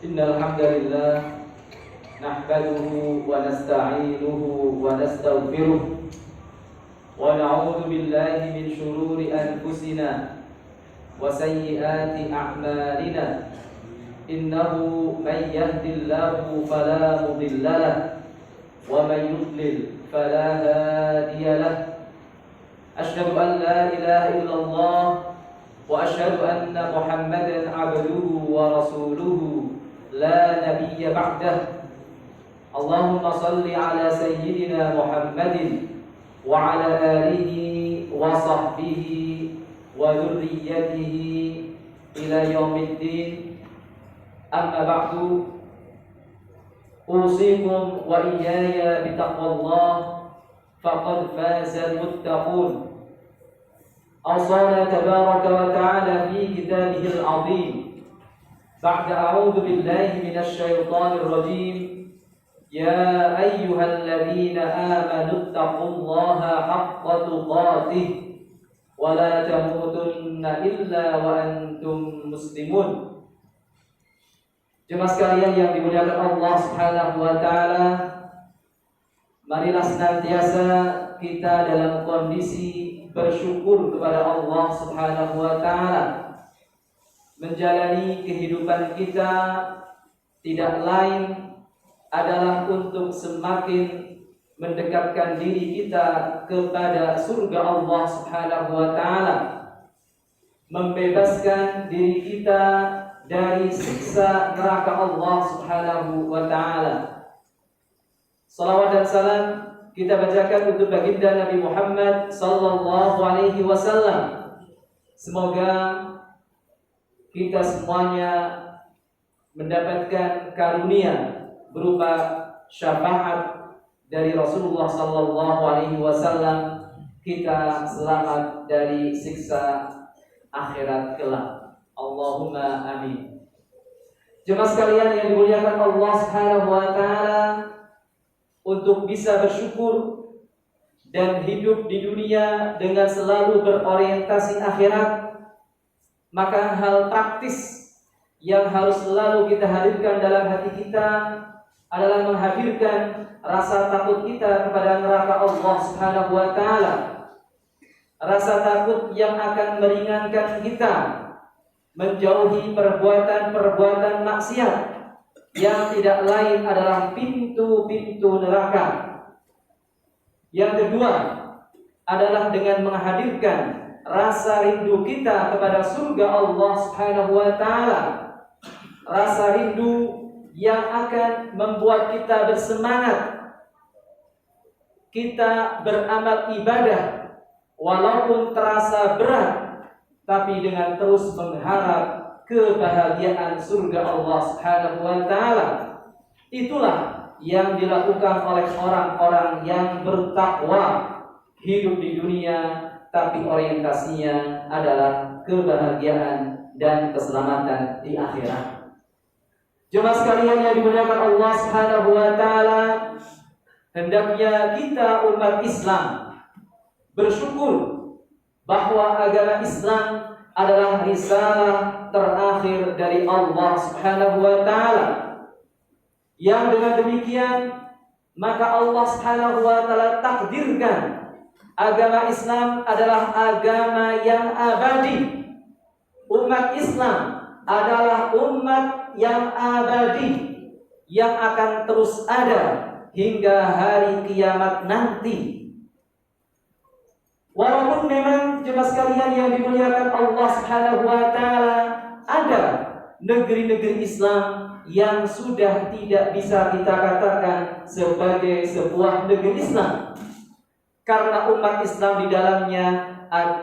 Innal hamdalillah nahmaduhu wa nasta'inuhu wa nastaghfiruh wa na'udzu billahi min shururi anfusina wa sayyiati a'malina. Innahu man yahdihillahu fala mudilla lahu wa man yudlil fala hadiya lahu. Asyhadu an la ilaha illallah wa asyhadu anna Muhammadan 'abduhu wa rasuluhu la nabiyya ba'dah. Allahumma salli ala sayyidina Muhammadin wa ala alihi wa sahbihi wa dhurriyyatihi ila yaumiddin. Amma ba'du, usikum wa iyaya bitaqwallah faqad faza al-muttaqun. أوصانا تبارك وتعالى في كتابه العظيم بعد أعوذ بالله من الشيطان الرجيم يا أيها الذين آمنوا اتقوا الله حق تقاته ولا تموتن إلا وأنتم مسلمون. Jemaah sekalian yang dimuliakan Allah Subhanahu wa taala, marilah senantiasa kita dalam kondisi bersyukur kepada Allah Subhanahu wa taala. Menjalani kehidupan kita tidak lain adalah untuk semakin mendekatkan diri kita kepada surga Allah Subhanahu wa taala, membebaskan diri kita dari siksa neraka Allah Subhanahu wa taala. Salawat dan salam kita bacakan untuk baginda Nabi Muhammad sallallahu alaihi wasallam. Semoga kita semuanya mendapatkan karunia berupa syafaat dari Rasulullah sallallahu alaihi wasallam, kita selamat dari siksa akhirat kelak. Allahumma amin. Jemaah sekalian yang dimuliakan Allah Subhanahu wa taala, untuk bisa bersyukur dan hidup di dunia dengan selalu berorientasi akhirat, maka hal praktis yang harus selalu kita hadirkan dalam hati kita adalah menghadirkan rasa takut kita kepada neraka Allah Subhanahu wa taala. Rasa takut yang akan meringankan kita menjauhi perbuatan-perbuatan maksiat yang tidak lain adalah pintu-pintu neraka. Yang kedua adalah dengan menghadirkan rasa rindu kita kepada surga Allah Subhanahu wa taala. Rasa rindu yang akan membuat kita bersemangat, kita beramal ibadah walaupun terasa berat, tapi dengan terus mengharap kebahagiaan surga Allah Subhanahu wa taala. Itulah yang dilakukan oleh orang-orang yang bertakwa, hidup di dunia tapi orientasinya adalah kebahagiaan dan keselamatan di akhirat. Jemaah sekalian yang dimuliakan Allah Subhanahu wa taala, hendaknya kita umat Islam bersyukur bahwa agama Islam adalah risalah terakhir dari Allah Subhanahu wa taala. Yang dengan demikian maka Allah Subhanahu wa taala takdirkan agama Islam adalah agama yang abadi. Umat Islam adalah umat yang abadi yang akan terus ada hingga hari kiamat nanti. Walaupun memang jemaah sekalian yang dimuliakan Allah Subhanahu wa taala, ada negeri-negeri Islam yang sudah tidak bisa kita katakan sebagai sebuah negeri Islam, karena umat Islam di dalamnya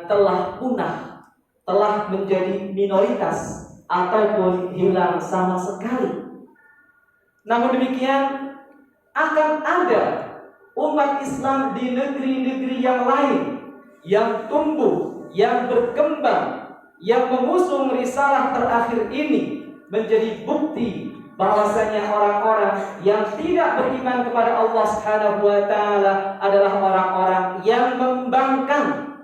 telah punah, telah menjadi minoritas ataupun hilang sama sekali. Namun demikian akan ada umat Islam di negeri-negeri yang lain yang tumbuh, yang berkembang, yang mengusung risalah terakhir ini menjadi bukti bahwasanya orang-orang yang tidak beriman kepada Allah Subhanahu wa taala adalah orang-orang yang membangkang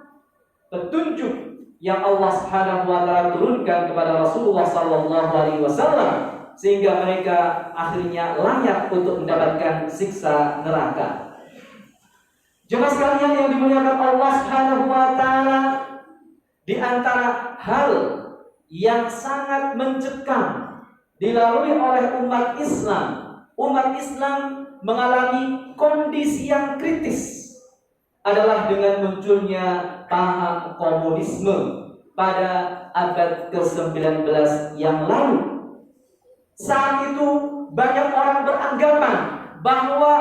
petunjuk yang Allah Subhanahu wa taala turunkan kepada Rasulullah sallallahu alaihi wasallam, sehingga mereka akhirnya layak untuk mendapatkan siksa neraka. Jemaah sekalian yang dimuliakan Allah Subhanahu wa taala, di antara hal yang sangat mencekam dilalui oleh umat Islam mengalami kondisi yang kritis adalah dengan munculnya paham komunisme pada abad ke-19 yang lalu. Saat itu banyak orang beranggapan bahwa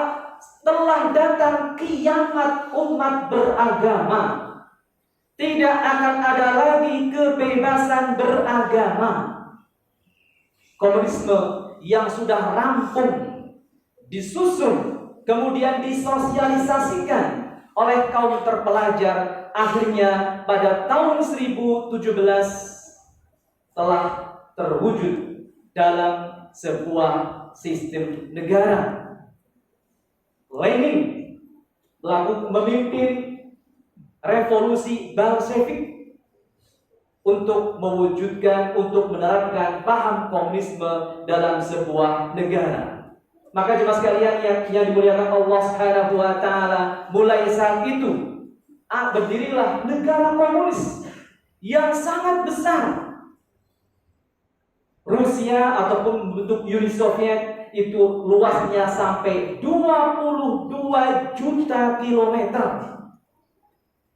telah datang kiamat umat beragama. Tidak akan ada lagi kebebasan beragama. Komunisme yang sudah rampung, disusun, kemudian disosialisasikan oleh kaum terpelajar, akhirnya pada tahun 1017 telah terwujud dalam sebuah sistem negara. Lenin memimpin revolusi Bolshevik untuk menerapkan paham komunisme dalam sebuah negara. Maka jemaah sekalian yang dimuliakan Allah Subhanahu wa taala, mulai saat itu berdirilah negara komunis yang sangat besar. Rusia ataupun bentuk Uni Soviet itu luasnya sampai 22 juta kilometer.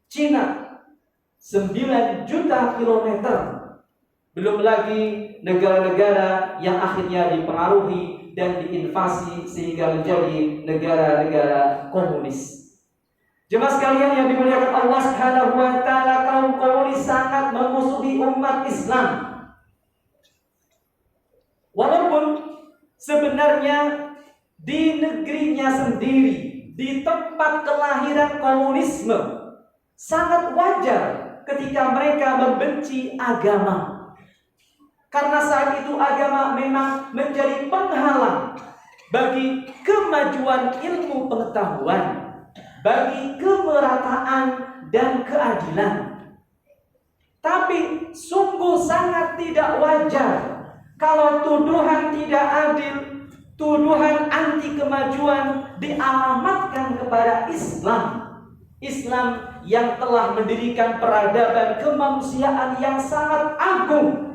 Cina 9 juta kilometer. Belum lagi negara-negara yang akhirnya dipengaruhi dan diinvasi sehingga menjadi negara-negara komunis. Jemaah sekalian yang dimuliakan Allah Subhanahu wa taala, kaum komunis sangat memusuhi umat Islam. Walaupun sebenarnya di negerinya sendiri, di tempat kelahiran komunisme, sangat wajar ketika mereka membenci agama. Karena saat itu agama memang menjadi penghalang bagi kemajuan ilmu pengetahuan, bagi kemerataan dan keadilan. Tapi sungguh sangat tidak wajar kalau tuduhan tidak adil, tuduhan anti kemajuan dialamatkan kepada Islam. Islam yang telah mendirikan peradaban kemanusiaan yang sangat agung.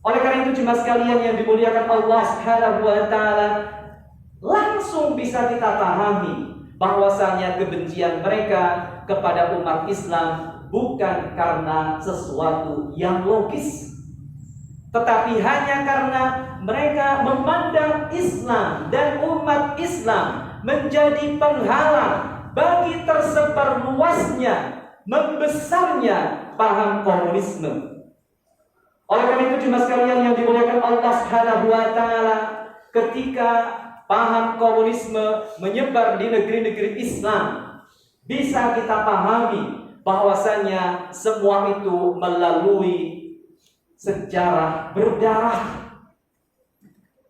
Oleh karena itu jemaah sekalian yang dimuliakan Allah Subhanahu wa taala, langsung bisa kita pahami bahwasanya kebencian mereka kepada umat Islam bukan karena sesuatu yang logis, tetapi hanya karena mereka memandang Islam dan umat Islam menjadi penghalang bagi tersebar luasnya, membesarnya paham komunisme. Oleh karena itu jemaah sekalian yang dimuliakan Allah Subhanahu wa taala, ketika paham komunisme menyebar di negeri-negeri Islam, bisa kita pahami bahwasanya semua itu melalui sejarah berdarah.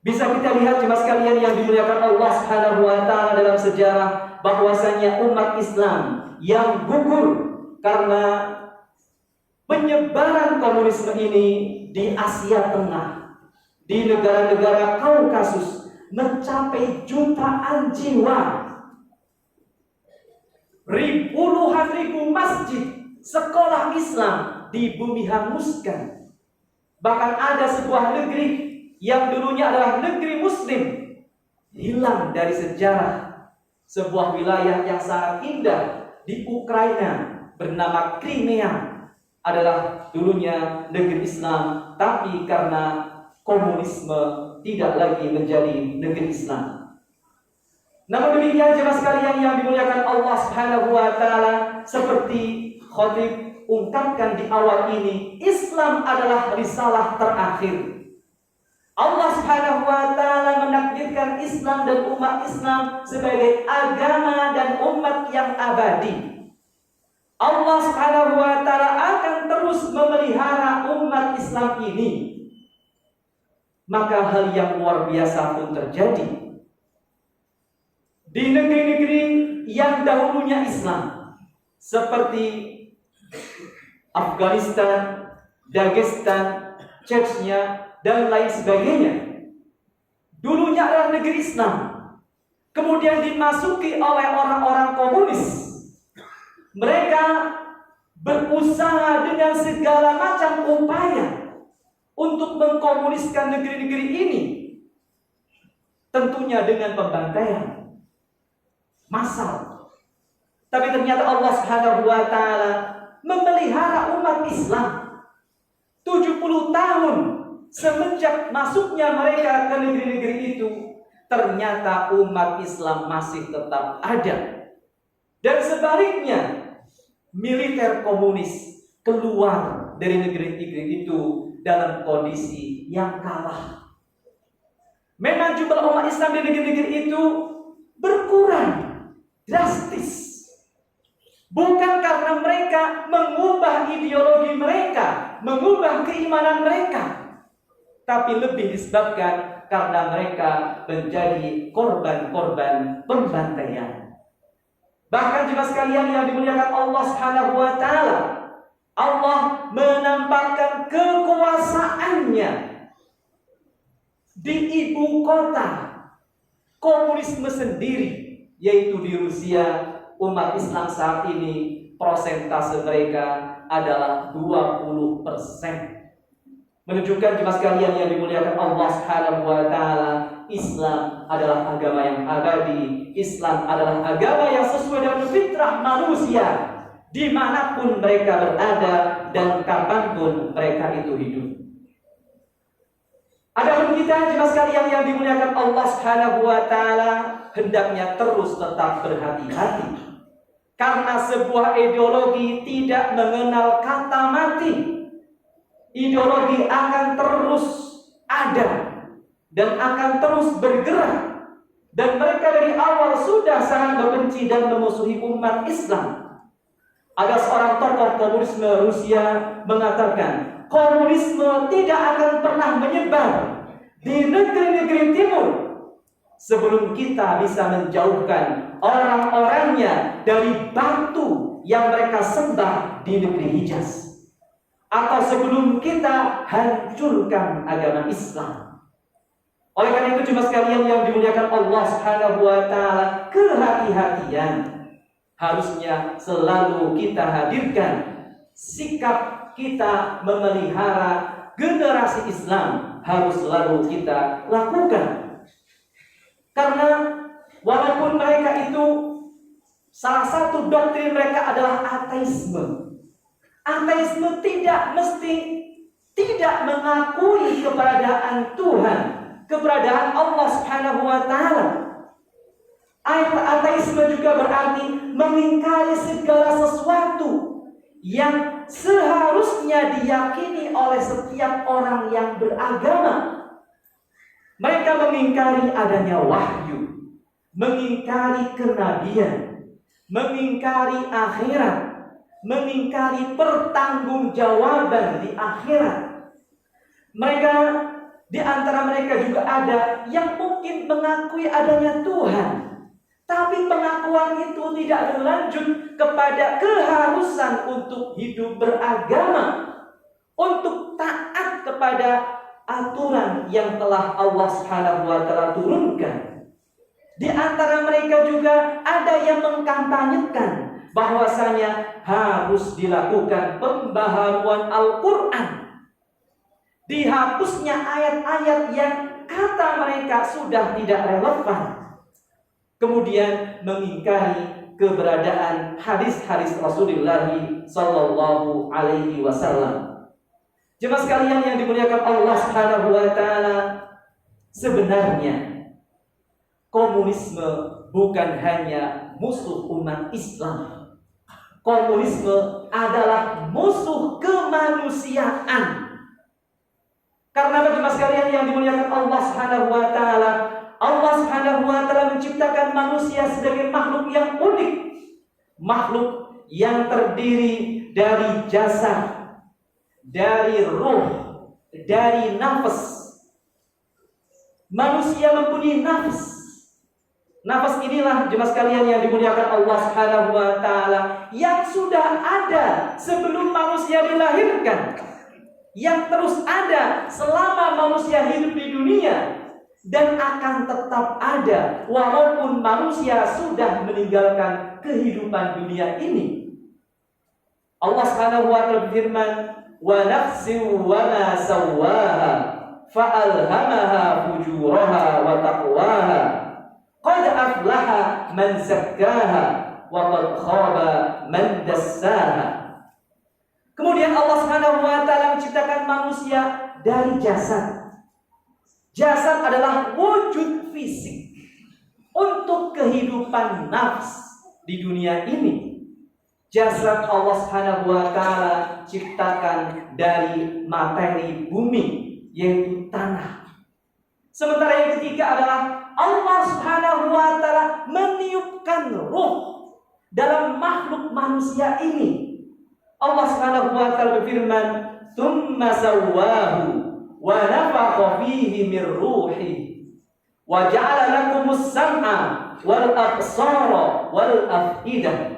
Bisa kita lihat jemaah sekalian yang dimuliakan Allah Subhanahu wa taala dalam sejarah bahwasanya umat Islam yang gugur karena penyebaran komunisme ini di Asia Tengah, di negara-negara Kaukasus mencapai jutaan jiwa. Puluhan ribu masjid, sekolah Islam di bumi hanguskan. Bahkan ada sebuah negeri yang dulunya adalah negeri Muslim hilang dari sejarah. Sebuah wilayah yang sangat indah di Ukraina bernama Crimea adalah dulunya negeri Islam, tapi karena komunisme tidak lagi menjadi negeri Islam. Namun demikian jemaah sekalian yang dimuliakan Allah Subhanahu wa taala, seperti khatib ungkapkan di awal ini, Islam adalah risalah terakhir. Allah Subhanahu wa taala menakdirkan Islam dan umat Islam sebagai agama dan umat yang abadi. Allah Subhanahu wa taala akan terus memelihara umat Islam ini. Maka hal yang luar biasa pun terjadi di negeri-negeri yang dahulunya Islam, seperti Afghanistan, Dagestan, Chechnya, dan lain sebagainya. dulunya adalah negeri Islam, kemudian dimasuki oleh orang-orang komunis. Mereka berusaha dengan segala macam upaya untuk mengkomuniskan negeri-negeri ini, tentunya dengan pembantaian massal. Tapi ternyata Allah Subhanahu wa taala memelihara umat Islam 70 tahun semenjak masuknya mereka ke negeri-negeri itu. Ternyata umat Islam masih tetap ada. Dan sebaliknya, militer komunis keluar dari negeri-negeri itu dalam kondisi yang kalah. Memang jumlah umat Islam di negeri-negeri itu berkurang drastis. Bukan karena mereka mengubah ideologi mereka, mengubah keimanan mereka, tapi lebih disebabkan karena mereka menjadi korban-korban pembantaian. Bahkan jemaah sekalian yang dimuliakan Allah Subhanahu wa taala, Allah menampakkan kekuasaannya di ibu kota komunisme sendiri, yaitu di Rusia. Umat Islam saat ini persentase mereka adalah 20%. Menunjukkan jemaah sekalian yang dimuliakan Allah Subhanahu wa taala, Islam adalah agama yang abadi. Islam adalah agama yang sesuai dengan fitrah manusia, dimanapun mereka berada dan kapanpun mereka itu hidup. Adapun kita jemaah sekalian yang dimuliakan Allah Subhanahu wa taala, hendaknya terus tetap berhati-hati. Karena sebuah ideologi tidak mengenal kata mati. Ideologi akan terus ada dan akan terus bergerak. Dan mereka dari awal sudah sangat membenci dan memusuhi umat Islam. Ada seorang tokoh komunisme Rusia mengatakan, komunisme tidak akan pernah menyebar di negeri-negeri timur sebelum kita bisa menjauhkan orang-orangnya dari batu yang mereka sembah di negeri Hijaz, atau sebelum kita hancurkan agama Islam. Oleh karena itu jemaah sekalian yang dimuliakan Allah Subhanahu wa taala, kehati-hatian harusnya selalu kita hadirkan. Sikap kita memelihara generasi Islam harus selalu kita lakukan. Karena walaupun mereka itu salah satu doktrin mereka adalah ateisme. Ateisme tidak mengakui keberadaan Tuhan, keberadaan Allah Subhanahu wa taala. Ateisme juga berarti mengingkari segala sesuatu yang seharusnya diyakini oleh setiap orang yang beragama. Mereka mengingkari adanya wahyu, mengingkari kenabian, mengingkari akhirat, mengingkari pertanggungjawaban di akhirat. Mereka, di antara mereka juga ada yang mungkin mengakui adanya Tuhan, tapi pengakuan itu tidak berlanjut kepada keharusan untuk hidup beragama, untuk taat kepada aturan yang telah Allah Subhanahu wa taala turunkan. Di antara mereka juga ada yang mengkampanyekan bahwasanya harus dilakukan pembaharuan Al-Qur'an. Dihapusnya ayat-ayat yang kata mereka sudah tidak relevan. Kemudian mengingkari keberadaan hadis-hadis Rasulullah sallallahu alaihi wasallam. Jemaah sekalian yang dimuliakan Allah Subhanahu wa taala, sebenarnya komunisme bukan hanya musuh umat Islam. Komunisme adalah musuh kemanusiaan. Karena jemaah sekalian yang dimuliakan Allah Subhanahu wa taala, Allah Subhanahu wa taala menciptakan manusia sebagai makhluk yang unik, makhluk yang terdiri dari jasad, dari ruh, dari nafas. Manusia mempunyai nafas. Nafas inilah jemaah sekalian yang dimuliakan Allah Subhanahu wa taala, yang sudah ada sebelum manusia dilahirkan, yang terus ada selama manusia hidup di dunia, dan akan tetap ada walaupun manusia sudah meninggalkan kehidupan dunia ini. Allah Subhanahu wa taala berfirman, "Wa nafsin wa ma sawwaha fa'alhamaha fujuraha wa taqwaha qad aflaha man zakkaha wa qad khaba man dassaha." Kemudian Allah Subhanahu wa taala menciptakan manusia dari jasad. Jasad adalah wujud fisik untuk kehidupan nafs di dunia ini. Jasad Allah Subhanahu wa taala ciptakan dari materi bumi, yaitu tanah. Sementara yang ketiga adalah Allah Subhanahu wa taala meniupkan ruh dalam makhluk manusia ini. Allah Subhanahu wa taala berfirman, "Tsumma sawwahu wa nafakha fihi min ruhi wa ja'ala lakumus sam'a wal absara wal afidah."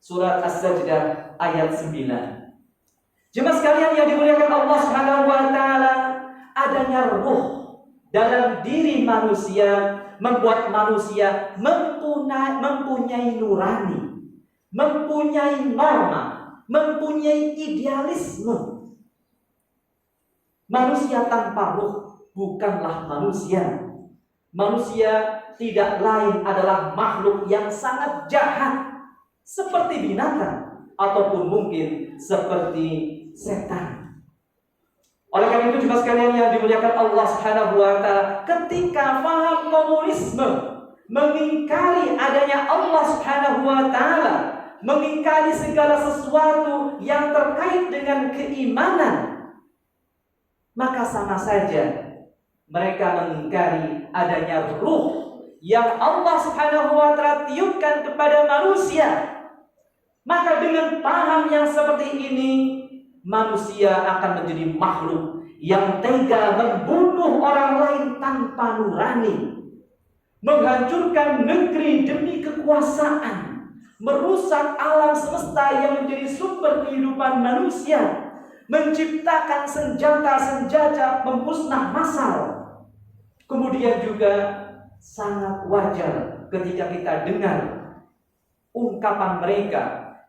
Surat As-Sajdah ayat 9. Jemaah sekalian yang dimuliakan Allah Subhanahu wa taala, adanya ruh dalam diri manusia membuat manusia mempunyai nurani, mempunyai norma, mempunyai idealisme. Manusia tanpa ruh bukanlah manusia. Manusia tidak lain adalah makhluk yang sangat jahat, seperti binatang ataupun mungkin seperti setan. Oleh karena itu jemaah sekalian yang dimuliakan Allah Subhanahu wa taala, ketika paham komunisme mengingkari adanya Allah Subhanahu wa taala, mengingkari segala sesuatu yang terkait dengan keimanan, maka sama saja mereka mengingkari adanya ruh yang Allah Subhanahu wa taala tiupkan kepada manusia. Maka dengan paham yang seperti ini, manusia akan menjadi makhluk yang tega membunuh orang lain tanpa nurani, menghancurkan negeri demi kekuasaan, merusak alam semesta yang menjadi sumber kehidupan manusia, menciptakan senjata-senjata pemusnah massal. Kemudian juga sangat wajar ketika kita dengar ungkapan mereka,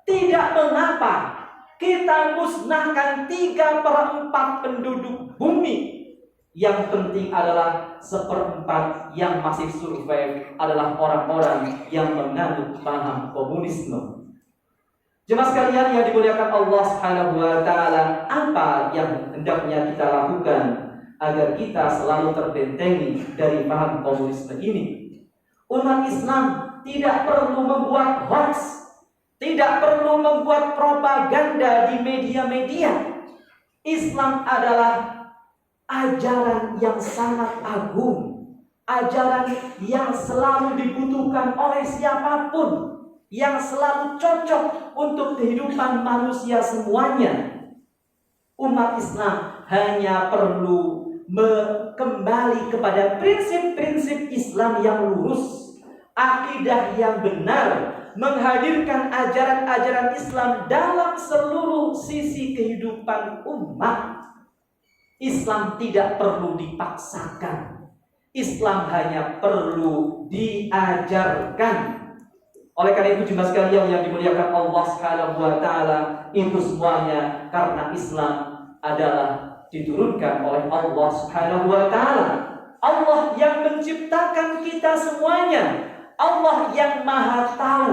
tidak mengapa kita musnahkan 3/4 penduduk bumi. Yang penting adalah 1/4 yang masih survive adalah orang-orang yang menganut paham komunisme. Jemaah sekalian yang dimuliakan Allah Subhanahu wa taala, apa yang hendaknya kita lakukan agar kita selalu terbentengi dari paham komunisme ini? Umat Islam tidak perlu membuat hoax, tidak perlu membuat propaganda di media-media. Islam adalah ajaran yang sangat agung, ajaran yang selalu dibutuhkan oleh siapapun, yang selalu cocok untuk kehidupan manusia semuanya. Umat Islam hanya perlu kembali kepada prinsip-prinsip Islam yang lurus, akidah yang benar, menghadirkan ajaran-ajaran Islam dalam seluruh sisi kehidupan umat. Islam tidak perlu dipaksakan. Islam hanya perlu diajarkan. Oleh karena itu jemaah sekalian yang dimuliakan Allah Subhanahu wa taala, itu semuanya karena Islam adalah diturunkan oleh Allah Subhanahu wa taala. Allah yang menciptakan kita semuanya. Allah yang Maha tahu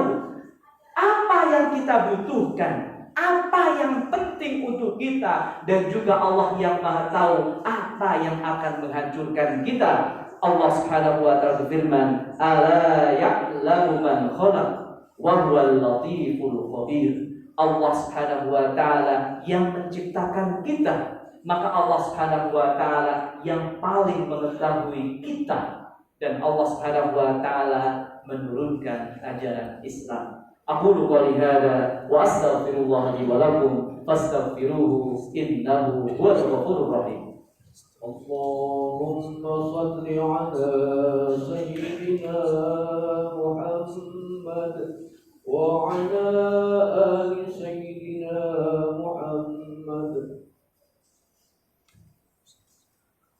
apa yang kita butuhkan, apa yang penting untuk kita, dan juga Allah yang Maha tahu apa yang akan menghancurkan kita. Allah Subhanahu wa taala berfirman, "Ala ya'lamu man khalaq wa huwal latiful khabir." Allah Subhanahu wa taala yang menciptakan kita, maka Allah Subhanahu wa taala yang paling mengetahui kita, dan Allah Subhanahu wa taala menurunkan ajaran Islam. Aqulu qouli hadza wa astaghfirullah li wa lakum fastaghfiruhu innahu huwal ghafurur rahim. Allahumma shalli ala sayyidina Muhammad wa ala ali sayyidina Muhammad.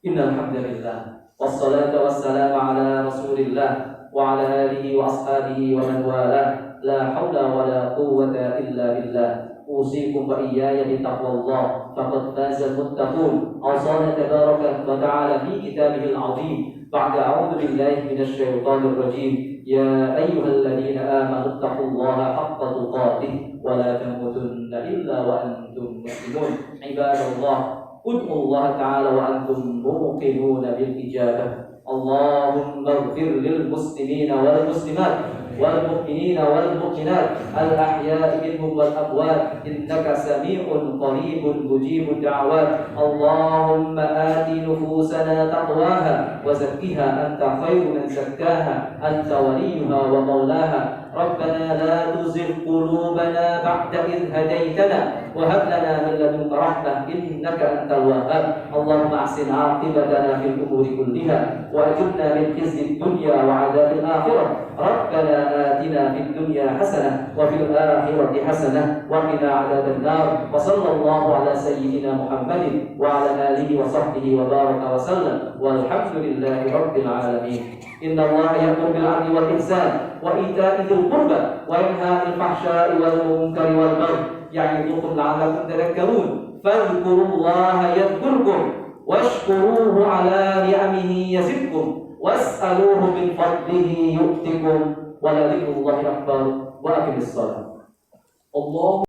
Innal hamdalillah والصلاة والسلام على رسول الله وعلى آله وأصحابه ومن والاه لا حول ولا قوة إلا بالله أوصيكم وإياي بتقوى الله فقد فاز المتقون أوصانا تبارك وتعالى في كتابه العظيم بعد أعوذ بالله من الشيطان الرجيم يا أيها الذين آمنوا اتقوا الله حق تقاته ولا تموتن إلا وأنتم مسلمون عباد الله ادعوا الله تعالى وأنتم موقنون بالإجابة اللهم اغفر للمسلمين والمسلمات والمؤمنين والمؤمنات الأحياء منهم والأموات إنك سميع قريب مجيب الدعوات اللهم آت نفوسنا تقواها وزكها أنت خير من زكاها أنت وليها ومولاها ربنا لا تزغ قلوبنا بعد إذ هديتنا وهب لنا من لدنك رحمة إنك أنت الوهاب اللهم أحسن عاقبتنا في الأمور كلها وأجرنا من خزي الدنيا وعذاب الآخرة ربنا آتنا في الدنيا حسنة وفي الآخرة حسنة وقنا عذاب النار وصلى الله على سيدنا محمد وعلى آله وصحبه وبارك وسلم والحمد لله رب العالمين إن الله يأمر بالعدل والإحسان وإيتاء ذي القربى وينهى عن الفحشاء والمنكر والبغي يعظكم لعلكم تذكرون فاذكروا الله يذكركم واشكروه على نعمه يزدكم واسألوه من فضله يؤتكم ولذكر الله أكبر وأقم الصلاة الله